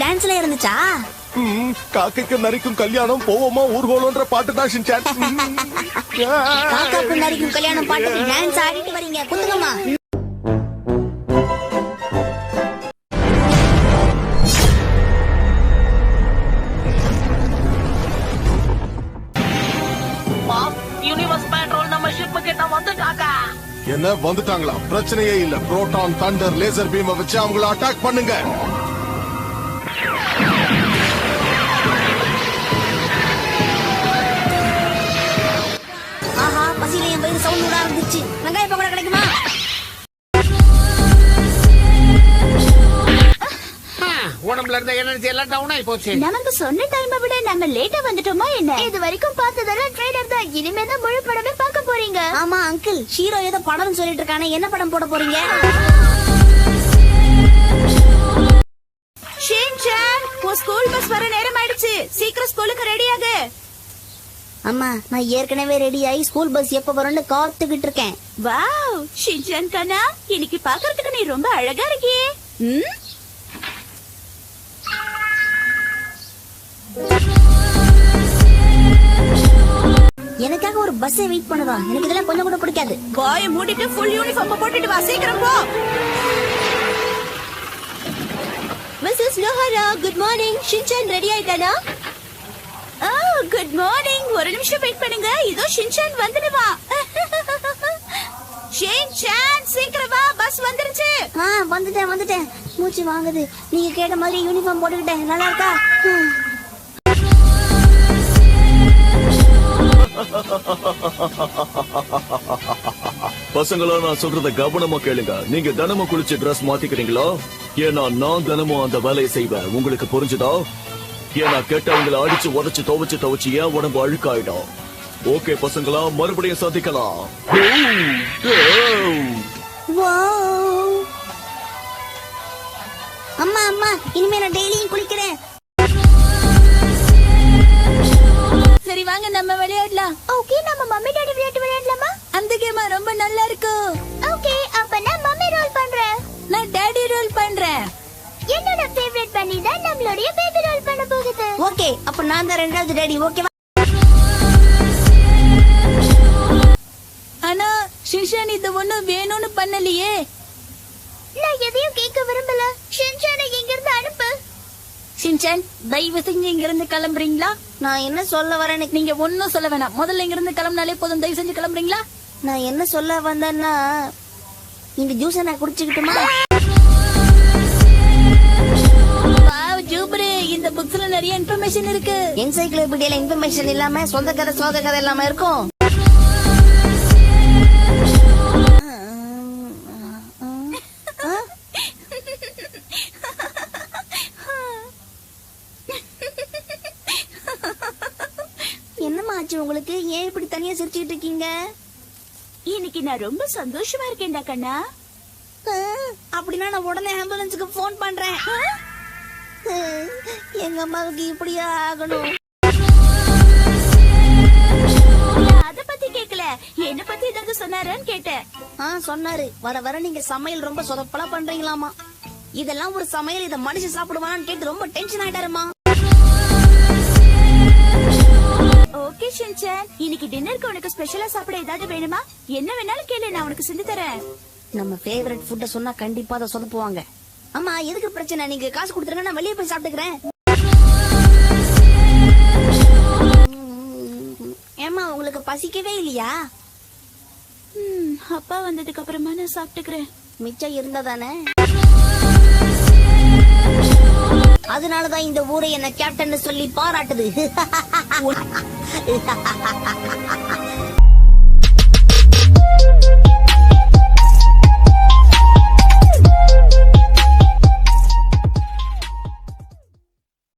டான்ஸ்ல இருந்துச்சா? காக்கைக்கு நரிக்கும் கல்யாணம் போவோமா ஊர்கோலன்ற பாட்டு தான் ஷின்சான். காக்காக்கு நரிக்கும் கல்யாணம் பாட்டுக்கு டான்ஸ் ஆடிட்டு வரீங்க, குத்துங்கம்மா. என்ன வந்துட்டாங்களா? பிரச்சனையே இல்ல. புரோட்டான் தண்டர் லேசர் பீம் வச்சு அவங்கள அட்டாக் பண்ணுங்க. ஆஹா, பசியில என் வயிறு சவுண்ட் விட ஆரம்பிச்சு. வெங்காய பக்கோடா கிடைக்குமா? உடம்புல இருந்த எனர்ஜி எல்லாம் டவுன் ஆயி போச்சு. நமக்கு சொன்ன டைமை விட நம்ம லேட்டா வந்துட்டோமா என்ன? இது வரைக்கும் பார்த்ததெல்லாம் ட்ரெய்லர் தான். இனிமே தான் முழு படமே பார்க்க போறீங்க. ஆமா அங்கிள், ஹீரோ ஏதோ படம்னு சொல்லிட்டு இருக்கானே, என்ன படம் போட போறீங்க? ஷின்சான், உன் ஸ்கூல் பஸ் வர நேரம் ஆயிடுச்சு. சீக்கிரம் ஸ்கூலுக்கு ரெடி ஆகு. அம்மா, நான் ஏற்கனவே ரெடி ஆகி ஸ்கூல் பஸ் எப்ப வரும்னு காத்துக்கிட்டு இருக்கேன். வாவ், ஷின்சான் கண்ணா, இன்னைக்கு பார்க்கிறதுக்கு நீ ரொம்ப அழகா இருக்கியே. எனக்காக ஒரு பஸ்ஸை வெயிட் பண்ணுதா? எனக்கு இதெல்லாம் கொஞ்சம் கூட பிடிக்காது. பாய் மூடிட்டு ஃபுல் யூனிஃபார்ம் போட்டுட்டு வா, சீக்கிரம் போ. Mrs Lohara, good morning. Shinchan ready ஆயிட்டானா? Good morning. ஒரு நிமிஷம் வெயிட் பண்ணுங்க, இதோ ஷின்சான் வந்துடுவா. ஷின்சான் சீக்கிரம் வா, பஸ் வந்துருச்சு. வந்துட்டேன். மூச்சு வாங்குது. நீங்க கேட்ட மாதிரி யூனிஃபார்ம் போட்டுக்கிட்டேன். நல்லா இருக்கா? பசங்களா, நான் சொல்றத கவனமா கேளுங்க. நீங்க தினமும் குளிச்சு டிரஸ் மாத்திக்கிறீங்களா? ஏன்னா நான் தினமும் அந்த வேலையை செய்வேன். உங்களுக்கு புரிஞ்சுதா? ஏன்னா கெட்டவங்களை அடிச்சு உதச்சு துவச்சு ஏன் உடம்பு அழுக்காயிடும். ஓகே பசங்களா, மறுபடியும் சந்திக்கலாம். அம்மா, இனிமே நான் டெய்லியும் குளிக்கிறேன். சரி வாங்க, நம்ம விளையாடலாம். ஓகே, நம்ம மம்மி டாடி விளையாடலாமா? அந்த கேம் ரொம்ப நல்லா இருக்கு. ஓகே, அப்ப நான் மம்மி ரோல் பண்றேன். நான் டாடி ரோல் பண்றேன். என்னோட ஃபேவரட் பன்னி தான் நம்மளுடைய பேபி ரோல் பண்ண போகுது. ஓகே, அப்ப நான் தான் ரெண்டாவது டாடி. ஓகேவா? ஆனா ஷின்சான் இது ஒண்ணும் வேணும்னு பண்ணலையே. நான் எதையும் கேட்க விரும்பல. ஷின்சானை இங்க இருந்து அனுப்பு. ஷின்சான், தயவு செஞ்சு இங்க இருந்து கிளம்புறீங்களா? நான் என்ன சொல்ல வரேன்னு நீங்க ஒன்னும் சொல்ல வேணாம். முதல்ல இங்க இருந்து கிளம்பினாலே போதும். தயவு செஞ்சு கிளம்புறீங்களா? நான் என்ன சொல்ல வந்தேன்னா, இந்த ஜூஸை நான் குடிச்சுக்கிட்டுமா? வாவ் ஜூப்ரே, இந்த புக்ஸ்ல நிறைய இன்ஃபர்மேஷன் இருக்கு. என்சைக்ளோபீடியால இன்ஃபர்மேஷன் இல்லாம சொந்த கதை சோக கதை இல்லாம இருக்கும். என்னமா ஆச்சு உங்களுக்கு? ஏன் இப்படி தனியா சிரிச்சுக்கிட்டு இருக்கீங்க? இன்னைக்கு நான் ரொம்ப சந்தோஷமா இருக்கேன்டா கண்ணா. அப்படின்னா நான் உடனே ஆம்புலன்ஸுக்கு போன் பண்றேன். எங்க அம்மாவுக்கு இப்படியா ஆகணும்? அத பத்தி கேக்கல, என்ன பத்தி ஏதாவது சொன்னாரன்னு கேட்டேன். சொன்னாரு. வர வர நீங்க சமையல் ரொம்ப சொதப்பலா பண்றீங்களாமா. இதெல்லாம் ஒரு சமையல், இத மனுஷன் சாப்பிடுவான்னு கேட்டு ரொம்ப டென்ஷன் ஆயிட்டாருமா. ஓகே ஷின்சான், இன்னைக்கு டின்னருக்கு உனக்கு ஸ்பெஷலா சாப்பிட ஏதாவது வேணுமா? என்ன வேணாலும் கேளு, நான் உனக்கு செஞ்சு தரேன். நம்ம ஃபேவரட் ஃபுட்ட சொன்னா கண்டிப்பா அதை சொதப்புவாங்க. அம்மா, எதுக்கு பிரச்சனை? நீங்க காசு கொடுத்துருங்க, நான் வெளியே போய் சாப்பிட்டுக்கிறேன். ஏமா, உங்களுக்கு பசிக்கவே இல்லையா? அப்பா வந்ததுக்கு அப்புறமா நான் சாப்பிட்டுக்கிறேன். மிச்சம் இருந்தாதானே? அதனாலதான் இந்த ஊரை என்ன கேப்டன் சொல்லி பாராட்டுது.